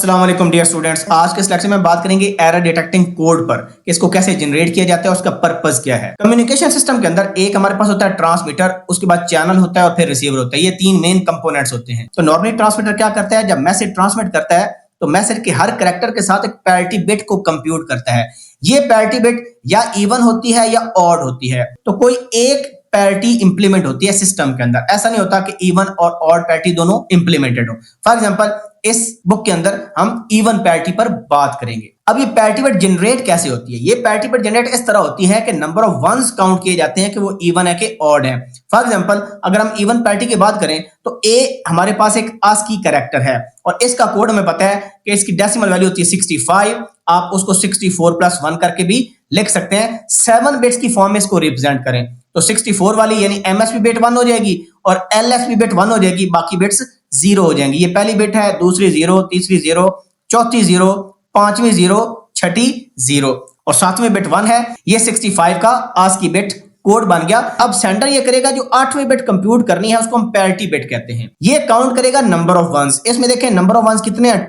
अस्सलाम वालेकुम dear students. आज के इस लेक्चर में बात करेंगे एरर डिटेक्टिंग कोड पर कि इसको कैसे जनरेट किया जाता है, उसका पर्पस क्या है। कम्युनिकेशन सिस्टम के अंदर एक हमारे पास होता है ट्रांसमीटर, उसके बाद चैनल होता है और फिर रिसीवर होता है। ये तीन मेन कंपोनेंट्स होते हैं। तो नॉर्मली ट्रांसमीटर क्या करता है, जब मैसेज ट्रांसमिट करता है तो मैसेज के हर कैरेक्टर के साथ एक पैरिटी बिट को कंप्यूट करता है। ये पैरिटी बिट या इवन होती है या ऑड होती है। तो कोई एक पैरिटी इंप्लीमेंट होती है सिस्टम के अंदर। ऐसा नहीं होता कि इवन और ऑड पैरिटी दोनों इंप्लीमेंटेड हो। फॉर एग्जांपल इस बुक के अंदर हम इवन पैरिटी पर बात करेंगे। अब ये पैरिटी बिट जनरेट कैसे होती है? ये पैरिटी बिट जनरेट इस तरह होती है कि नंबर ऑफ वंस काउंट किए जाते हैं कि वो इवन है कि ऑड है। फॉर एग्जांपल अगर हम इवन पैरिटी की बात करें तो ए हमारे पास एक आस्की कैरेक्टर है और इसका कोड हमें पता है कि इसकी डेसिमल वैल्यू होती है 65। आप उसको 64 + 1 करके भी लिख सकते हैं। 7 बिट्स की फॉर्म में इसको रिप्रेजेंट करें तो 64 वाली यानी एमएसबी बिट 1 हो जाएगी और एलएसबी बिट 1 हो जाएगी, बाकी बिट्स 0 हो जाएंगी। ये पहली बिट है, दूसरी 0, तीसरी 0, चौथी 0, पांचवी 0, छठी 0 और सातवीं बिट 1 है। ये 65 का आस्की बिट कोड बन गया। अब सेंडर ये करेगा जो 8वीं बिट कंप्यूट करनी है उसको हम पैरिटी बिट कहते हैं। ये काउंट करेगा नंबर ऑफ वंस। इसमें देखें नंबर ऑफ वंस कितने हैं,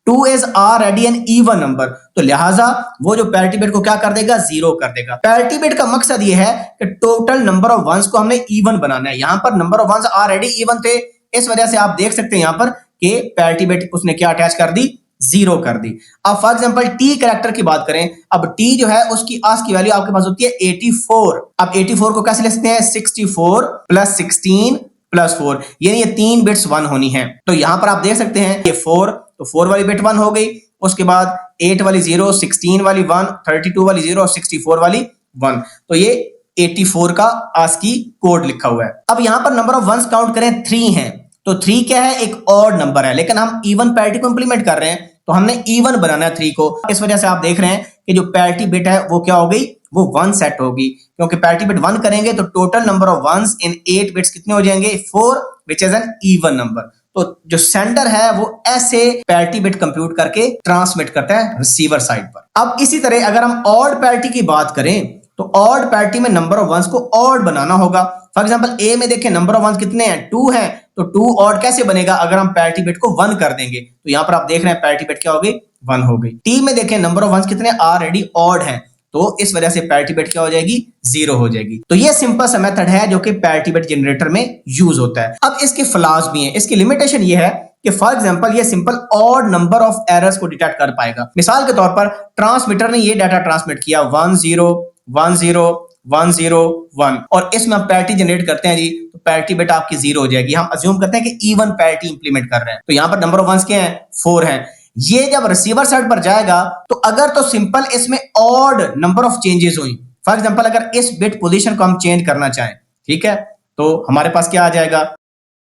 2 is already an even number, तो लिहाजा वो जो पैरिटी बिट को क्या कर देगा, 0 कर देगा। पैरिटी बिट का मकसद ये है कि टोटल नंबर ऑफ वंस को हमने इवन बनाना है। यहां पर number of ones already even थे, इस वजह से आप देख सकते हैं यहां पर कि पैरिटी बिट उसने क्या अटैच कर दी, 0 कर दी। अब फॉर एग्जांपल टी कैरेक्टर की बात करें, अब टी जो है उसकी आस्की वैल्यू आपके पास होती है 84। अब 84 को कैसे लिखते हैं, 64 + 16 + 4, यानी ये 3 बिट्स 1 होनी है। तो यहां पर आप देख सकते हैं ये 4, तो 4 वाली बिट 1 हो गई, उसके बाद 8 वाली 0, 16 वाली 1, 32 वाली 0 और 64 वाली 1। तो ये 84 का आस्की कोड लिखा हुआ है। अब यहां पर नंबर ऑफ वंस काउंट करें, 3 है। तो 3 क्या है, एक ऑड नंबर है, लेकिन हम इवन पैरिटी को इंप्लीमेंट कर रहे हैं तो हमने इवन बनाना है 3 को। इस वजह से आप देख रहे हैं कि जो पैरिटी बिट है वो क्या हो गई, वो 1 सेट होगी, क्योंकि पैरिटी बिट 1 करेंगे तो total number of ones in 8 bits कितने हो जाएंगे, 4, which is an even number. तो जो सेंडर है वो ऐसे पैरिटी बिट कंप्यूट करके ट्रांसमिट करता है रिसीवर साइड पर। अब इसी तरह अगर हम ऑड पैरिटी की बात करें तो ऑड पैरिटी में नंबर ऑफ वंस को ऑड बनाना होगा। फॉर एग्जांपल ए में देखें नंबर ऑफ वंस कितने हैं, 2 हैं, तो 2 ऑड कैसे बनेगा, अगर हम पैरिटी बिट को 1 कर देंगे। तो यहां पर आप देख रहे हैं पैरिटी बिट क्या हो गई, 1 हो गई। टी में देखें नंबर ऑफ वंस कितने ऑलरेडी ऑड हैं, तो इस वजह से पैरिटी बिट क्या हो जाएगी, 0 हो जाएगी। तो ये सिंपल सा मेथड है जो कि पैरिटी बिट जनरेटर में यूज होता है। अब इसके फ्लॉज भी हैं। इसकी लिमिटेशन ये है कि फॉर एग्जांपल ये simple odd number of errors को डिटेक्ट कर पाएगा। मिसाल के तौर पर ट्रांसमीटर ने ये डाटा ट्रांसमिट किया 1 0 1 0 1 0 1 और इसमें हम पैरिटी जनरेट करते हैं जी, तो पैरिटी बिट आपकी 0 हो जाएगी। हम अज्यूम करते हैं कि इवन पैरिटी इंप्लीमेंट कर रहे हैं, तो यहां पर नंबर ऑफ वंस क्या है, 4 हैं। ये जब रिसीवर साइड पर जाएगा तो अगर तो सिंपल इसमें ऑड नंबर ऑफ चेंजेस हुई, फॉर एग्जांपल अगर इस बिट पोजीशन को हम चेंज करना चाहें, ठीक है, तो हमारे पास क्या आ जाएगा,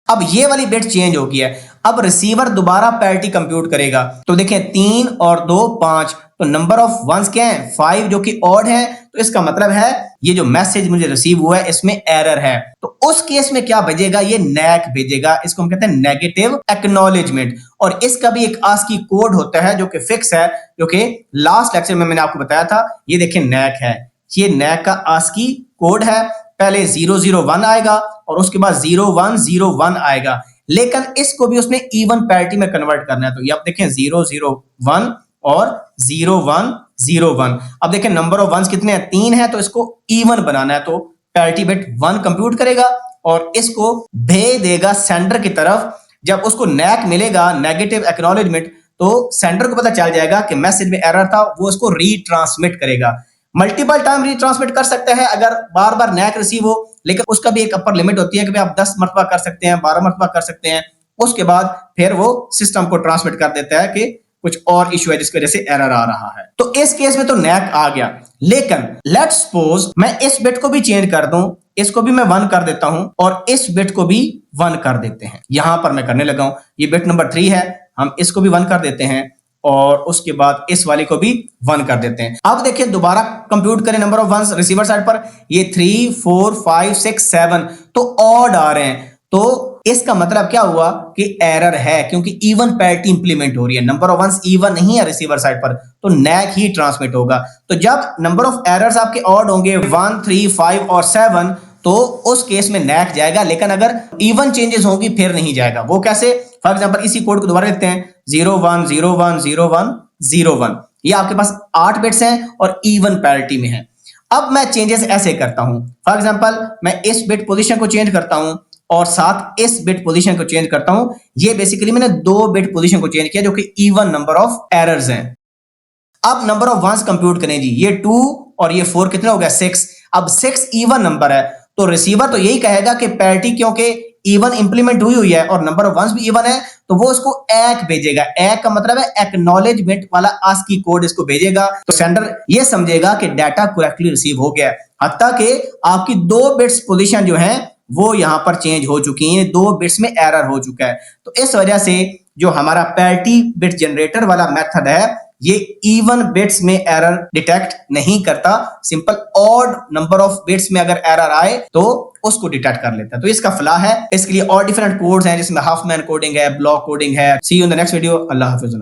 अब ये वाली बिट चेंज हो गई है। अब रिसीवर दोबारा पैरिटी कंप्यूट करेगा तो देखें 3 और 2 5, तो नंबर ऑफ वंस क्या है, 5 जो कि ऑड है। तो इसका मतलब है ये जो मैसेज मुझे रिसीव हुआ है इसमें एरर है, तो उस केस में क्या भेजेगा, ये नैक भेजेगा। इसको हम कहते हैं नेगेटिव एक्नॉलेजमेंट। और इसका भी एक आस्की कोड होता है जो कि फिक्स है, जो कि लास्ट लेक्चर में मैंने आपको बताया था। ये देखें नैक है, ये नैक का आस्की कोड है। पहले 0 0 1 आएगा और उसके बाद 0 1 0 1 आएगा, लेकिन इसको भी उसने इवन पैरिटी में कन्वर्ट करना है। तो ये आप देखें 0 0 1 और 0 1 0 1। अब देखें नंबर ऑफ वंस कितने हैं, 3 है, तो इसको इवन बनाना है। तो पैरिटी बिट 1 कंप्यूट करेगा और इसको भेज देगा सेंडर की तरफ। जब उसको नैक मिलेगा, नेगेटिव एक्नॉलेजमेंट, तो सेंडर को पता चल जाएगा कि मैसेज में एरर था, वो उसको रीट्रांसमिट करेगा। मल्टीपल टाइम रीट्रांसमिट कर सकता है अगर बार बार नैक रिसीव हो, लेकिन उसका भी एक अपर लिमिट होती है कि आप 10 मरतबा कर सकते हैं, 12 मरतबा कर सकते हैं। उसके बाद फिर वो सिस्टम को ट्रांसमिट कर देता है कि कुछ और इशू है जिसकी वजह से एरर आ रहा है। तो इस केस में तो नैक आ गया, लेकिन लेट्स सपोज मैं इस बिट को भी चेंज कर दूं, इसको भी मैं 1 कर देता हूं और इस बिट को भी 1 कर देते हैं। यहां पर मैं करने लगा हूं, ये बिट नंबर 3 है, हम इसको भी 1 कर देते हैं और उसके बाद इस वाली को भी 1 कर देते हैं। अब देखिए दोबारा कंप्यूट करें number of ones receiver side पर, ये 3 4 5 6 7 तो ऑड आ रहे हैं। तो इसका मतलब क्या हुआ कि एरर है, क्योंकि इवन पैरिटी इंप्लीमेंट हो रही है, नंबर ऑफ वंस इवन नहीं है रिसीवर साइड पर, तो नैक ही ट्रांसमिट होगा। तो जब नंबर ऑफ एरर्स आपके ऑड होंगे 1 3 5 और 7, तो उस केस में नैक जाएगा, लेकिन अगर इवन चेंजेस होंगी फिर नहीं जाएगा। वो कैसे? फॉर एग्जांपल इसी कोड को दोबारा लिखते हैं 01010101। ये आपके पास 8 बिट्स हैं और इवन पैरिटी में है। अब मैं चेंजेस ऐसे करता हूं, फॉर एग्जांपल मैं इस बिट पोजीशन को चेंज करता हूं और साथ इस बिट पोजीशन को चेंज करता हूं। ये बेसिकली मैंने 2 बिट पोजीशन को चेंज किया जो कि इवन नंबर ऑफ एरर्स हैं। अब नंबर ऑफ वंस कंप्यूट करें जी, ये 2 और ये 4 कितना हो गया 6। अब 6 इवन नंबर है तो रिसीवर तो यही कहेगा कि पैरिटी क्योंकि इवन इंप्लीमेंट हुई है और नंबर ऑफ वंस भी इवन है तो वो उसको एक भेजेगा। एक का मतलब है एक्नॉलेजमेंट वाला आस्की कोड इसको भेजेगा, तो सेंडर ये समझेगा कि डाटा करेक्टली रिसीव हो गया। हत्ता कि आपकी 2 बिट्स पोजीशन जो है वो यहां पर चेंज हो चुकी हैं, 2 बिट्स में एरर हो चुका है। तो इस वजह से जो हमारा पैरिटी बिट जनरेटर वाला मेथड है ये इवन बिट्स में एरर डिटेक्ट नहीं करता, simple odd number of bits में अगर एरर आए तो उसको डिटेक्ट कर लेता है। तो इसका फ्लॉ है। इसके लिए और डिफरेंट कोड्स हैं जिसमें हाफ मैन कोडिंग है, ब्लॉक कोडिंग है। See you in the next video. अल्लाह हाफिज़।